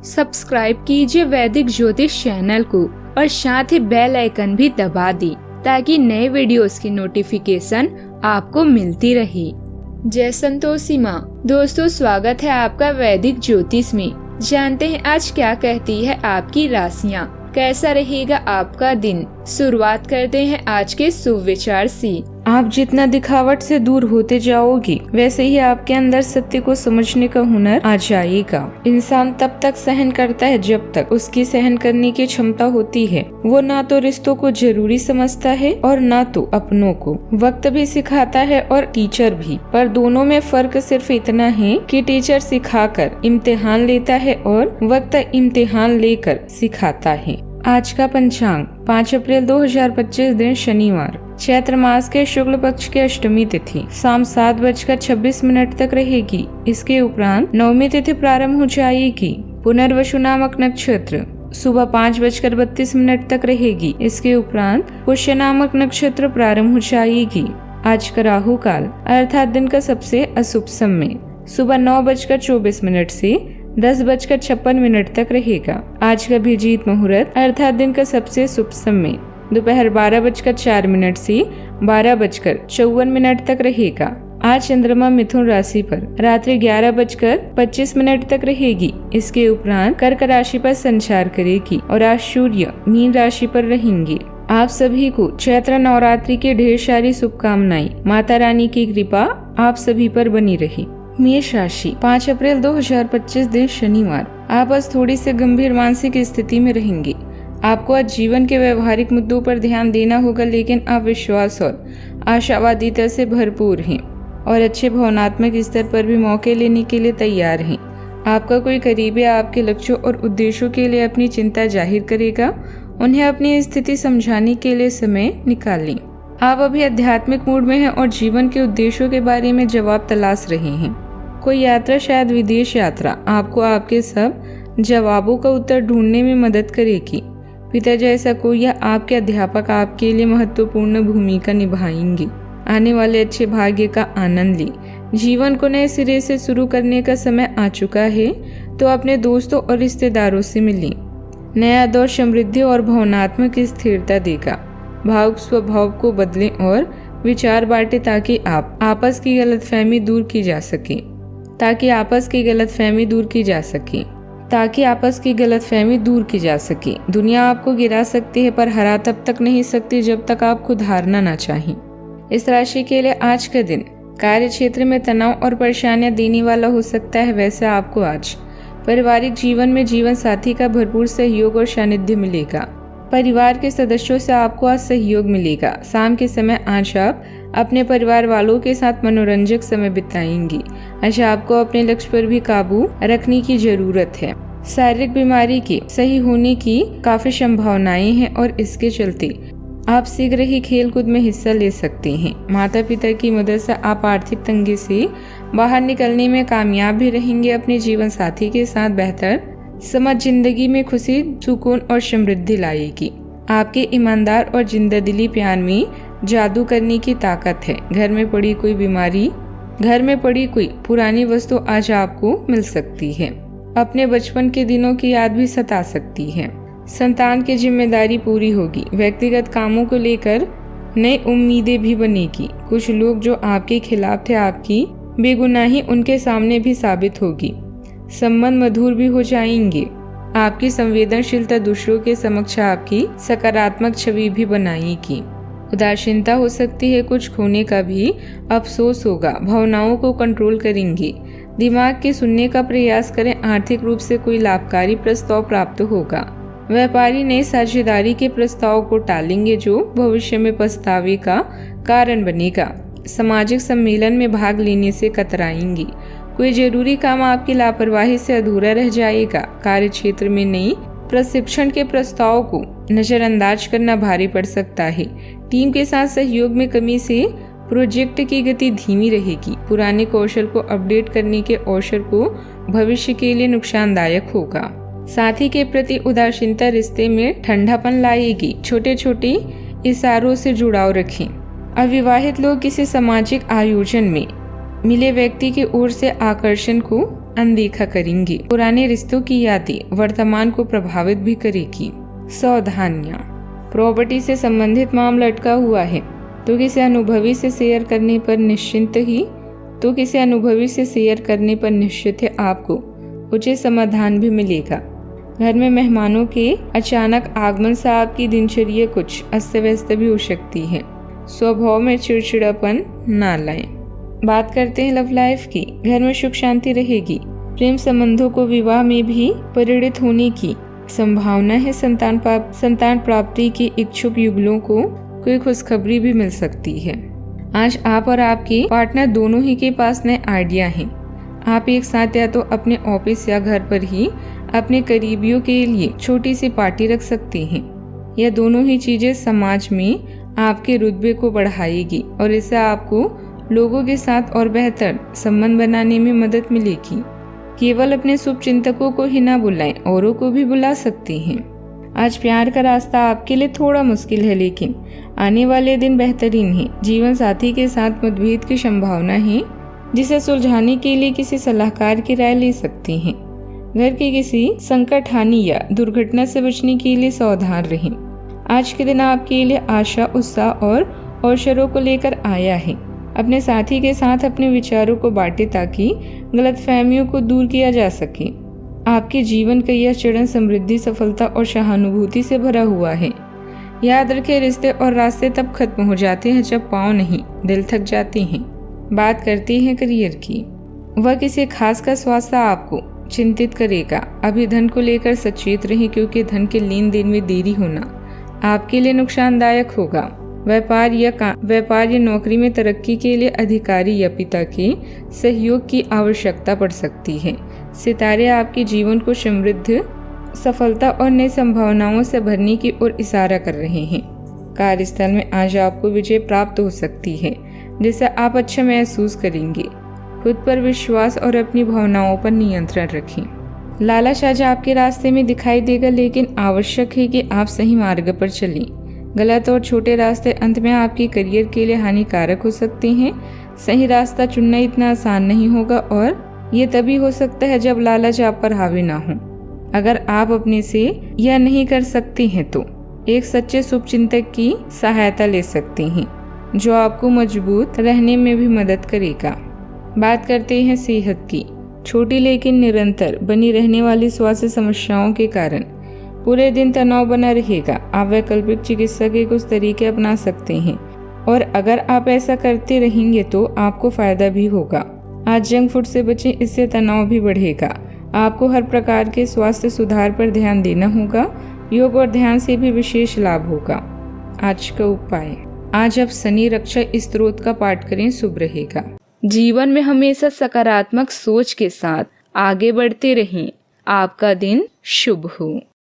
Subscribe कीजिए वैदिक ज्योतिष चैनल को और साथ ही बेल आइकन भी दबा दी ताकि नए वीडियोस की नोटिफिकेशन आपको मिलती रहे। जय संतोषी माँ। दोस्तों, स्वागत है आपका वैदिक ज्योतिष में। जानते हैं आज क्या कहती है आपकी राशियाँ, कैसा रहेगा आपका दिन। शुरुआत करते हैं आज के शुभ विचार से। आप जितना दिखावट से दूर होते जाओगे वैसे ही आपके अंदर सत्य को समझने का हुनर आ जाएगा। इंसान तब तक सहन करता है जब तक उसकी सहन करने की क्षमता होती है। वो ना तो रिश्तों को जरूरी समझता है और ना तो अपनों को। वक्त भी सिखाता है और टीचर भी, पर दोनों में फर्क सिर्फ इतना है कि टीचर सिखाकर इम्तिहान लेता है और वक्त इम्तिहान लेकर सिखाता है। आज का पंचांग 5 अप्रैल 2025 दिन शनिवार, चैत्र मास के शुक्ल पक्ष की अष्टमी तिथि शाम 7:26 तक रहेगी। इसके उपरांत नवमी तिथि प्रारंभ हो जाएगी। पुनर्वसु नामक नक्षत्र सुबह 5:32 तक रहेगी। इसके उपरांत पुष्य नामक नक्षत्र प्रारंभ हो जाएगी। आज का राहु काल अर्थात दिन का सबसे अशुभ समय सुबह 9:24 से 10:56 तक रहेगा। आज का अभिजीत मुहूर्त अर्थात दिन का सबसे शुभ समय दोपहर 12:04 से 12:54 तक रहेगा। आज चंद्रमा मिथुन राशि पर रात्रि 11:25 तक रहेगी। इसके उपरांत कर्क राशि पर संचार करेगी और आज सूर्य मीन राशि पर रहेंगे। आप सभी को चैत्र नवरात्रि की ढेर सारी शुभकामनाएं। माता रानी की कृपा आप सभी पर बनी रहे। मेष राशि 5 अप्रैल 2025 दिन शनिवार, आप आज थोड़ी सी गंभीर मानसिक स्थिति में रहेंगे। आपको आज जीवन के व्यवहारिक मुद्दों पर ध्यान देना होगा, लेकिन आप विश्वास और आशावादिता से भरपूर हैं और अच्छे भावनात्मक स्तर पर भी मौके लेने के लिए तैयार हैं। आपका कोई करीबी आपके लक्ष्यों और उद्देश्यों के लिए अपनी चिंता जाहिर करेगा। उन्हें अपनी स्थिति समझाने के लिए समय निकालें। आप अभी आध्यात्मिक मूड में हैं और जीवन के उद्देश्यों के बारे में जवाब तलाश रहे हैं। कोई यात्रा, शायद विदेश यात्रा, आपको आपके सब जवाबों का उत्तर ढूंढने में मदद करेगी। पिता जैसा कोई या आपके अध्यापक आपके लिए महत्वपूर्ण भूमिका निभाएंगे। आने वाले अच्छे भाग्य का आनंद लें। जीवन को नए सिरे से शुरू करने का समय आ चुका है, तो अपने दोस्तों और रिश्तेदारों से मिलें। नया दौर समृद्धि और भावनात्मक स्थिरता देगा। भावुक स्वभाव को बदलें और विचार बांटें ताकि आपस की गलतफहमी दूर की जा सके। दुनिया आपको गिरा सकती है, पर हरा तब तक नहीं सकती जब तक आप खुद हारना ना चाहें। इस राशि के लिए आज का दिन कार्य क्षेत्र में तनाव और परेशानियां देने वाला हो सकता है। वैसे आपको आज पारिवारिक जीवन में जीवन साथी का भरपूर सहयोग और सानिध्य मिलेगा। परिवार के सदस्यों से आपको आज सहयोग मिलेगा। शाम के समय आज आप अपने परिवार वालों के साथ मनोरंजक समय बिताएंगे। आज आपको अपने लक्ष्य पर भी काबू रखने की जरूरत है। शारीरिक बीमारी के सही होने की काफी संभावनाएं हैं और इसके चलते आप शीघ्र ही खेल कूद में हिस्सा ले सकते हैं। माता पिता की मदद से आप आर्थिक तंगी से बाहर निकलने में कामयाब भी रहेंगे। अपने जीवन साथी के साथ बेहतर समझ जिंदगी में खुशी, सुकून और समृद्धि लाएगी। आपके ईमानदार और जिंदादिली प्यार में जादू करने की ताकत है। घर में पड़ी कोई पुरानी वस्तु आज आपको मिल सकती है। अपने बचपन के दिनों की याद भी सता सकती है। संतान की जिम्मेदारी पूरी होगी। व्यक्तिगत कामों को लेकर नई उम्मीदें भी बनेगी। कुछ लोग जो आपके खिलाफ थे, आपकी बेगुनाही उनके सामने भी साबित होगी। संबंध मधुर भी हो जाएंगे। आपकी संवेदनशीलता दूसरों के समक्ष आपकी सकारात्मक छवि भी बनाएगी। उदासीनता हो सकती है, कुछ खोने का भी अफसोस होगा। भावनाओं को कंट्रोल करेंगे। दिमाग के सुनने का प्रयास करें। आर्थिक रूप से कोई लाभकारी प्रस्ताव प्राप्त होगा। व्यापारी नई साझेदारी के प्रस्ताव को टालेंगे जो भविष्य में पछतावे का कारण बनेगा। सामाजिक सम्मेलन में भाग लेने से कतराएंगे। कोई जरूरी काम आपकी लापरवाही से अधूरा रह जाएगा। कार्य क्षेत्र में नई प्रशिक्षण के प्रस्ताव को नजरअंदाज करना भारी पड़ सकता है। टीम के साथ सहयोग में कमी से प्रोजेक्ट की गति धीमी रहेगी। पुराने कौशल को अपडेट करने के अवसर को भविष्य के लिए नुकसानदायक होगा। साथी के प्रति उदासीनता रिश्ते में ठंडापन लाएगी। छोटे छोटे इशारों से जुड़ाव रखें। अविवाहित लोग किसी सामाजिक आयोजन में मिले व्यक्ति की ओर से आकर्षण को अनदेखा करेंगे। पुराने रिश्तों की यादें वर्तमान को प्रभावित भी करेगी। सावधानियां, प्रॉपर्टी से संबंधित मामला अटका हुआ है तो किसी अनुभवी से शेयर करने पर निश्चित ही आपको उचित समाधान भी मिलेगा। घर में मेहमानों के अचानक आगमन से आपकी दिनचर्या कुछ अस्त व्यस्त भी हो सकती है। स्वभाव में चिड़चिड़ापन ना लाएं। बात करते हैं लव लाइफ की। घर में सुख शांति रहेगी। प्रेम संबंधों को विवाह में भी परिणित होने की संभावना है। संतान प्राप्ति के इच्छुक युगलों को कोई खुशखबरी भी मिल सकती है। आज आप और आपके पार्टनर दोनों ही के पास नए आइडिया हैं। आप एक साथ या तो अपने ऑफिस या घर पर ही अपने करीबियों के लिए छोटी सी पार्टी रख सकते हैं। यह दोनों ही चीजें समाज में आपके रुतबे को बढ़ाएगी और इससे आपको लोगों के साथ और बेहतर संबंध बनाने में मदद मिलेगी। केवल अपने शुभ चिंतकों को ही ना बुलाएं, औरों को भी बुला सकते हैं। आज प्यार का रास्ता आपके लिए थोड़ा मुश्किल है, लेकिन आने वाले दिन बेहतरीन है। जीवन साथी के साथ मतभेद की संभावना है, जिसे सुलझाने के लिए किसी सलाहकार की राय ले सकते हैं। घर के किसी संकट, हानि या दुर्घटना से बचने के लिए सावधान रहें। आज के दिन आपके लिए आशा, उत्साह और अवसरों को लेकर आया है। अपने साथी के साथ अपने विचारों को बांटें ताकि गलतफहमियों को दूर किया जा सके। आपके जीवन का यह चरण समृद्धि, सफलता और सहानुभूति से भरा हुआ है। याद रखें, रिश्ते और रास्ते तब खत्म हो जाते हैं जब पाँव नहीं, दिल थक जाते हैं। बात करते हैं करियर की। वह किसी खास का स्वास्थ्य आपको चिंतित करेगा। अभी धन को लेकर सचेत रहें, क्योंकि धन के लेन देन में देरी होना आपके लिए नुकसानदायक होगा। व्यापार या नौकरी में तरक्की के लिए अधिकारी या पिता के सहयोग की आवश्यकता पड़ सकती है। सितारे आपके जीवन को समृद्ध, सफलता और नई संभावनाओं से भरने की ओर इशारा कर रहे हैं। कार्यस्थल में आज आपको विजय प्राप्त हो सकती है, जिससे आप अच्छा महसूस करेंगे। खुद पर विश्वास और अपनी भावनाओं पर नियंत्रण रखें। लालच आज आपके रास्ते में दिखाई देगा, लेकिन आवश्यक है कि आप सही मार्ग पर चलें। गलत और छोटे रास्ते अंत में आपके करियर के लिए हानिकारक हो सकते हैं। सही रास्ता चुनना इतना आसान नहीं होगा, और ये तभी हो सकता है जब लालच आप पर हावी ना हो। अगर आप अपने से यह नहीं कर सकते हैं तो एक सच्चे शुभचिंतक की सहायता ले सकते हैं, जो आपको मजबूत रहने में भी मदद करेगा। बात करते हैं सेहत की। छोटी लेकिन निरंतर बनी रहने वाली स्वास्थ्य समस्याओं के कारण पूरे दिन तनाव बना रहेगा। आप वैकल्पिक चिकित्सा के कुछ तरीके अपना सकते हैं, और अगर आप ऐसा करते रहेंगे तो आपको फायदा भी होगा। आज जंक फूड से बचें, इससे तनाव भी बढ़ेगा। आपको हर प्रकार के स्वास्थ्य सुधार पर ध्यान देना होगा। योग और ध्यान से भी विशेष लाभ होगा। आज का उपाय, आज आप शनि रक्षा स्तोत्र का पाठ करें, शुभ रहेगा। जीवन में हमेशा सकारात्मक सोच के साथ आगे बढ़ते रहें। आपका दिन शुभ हो।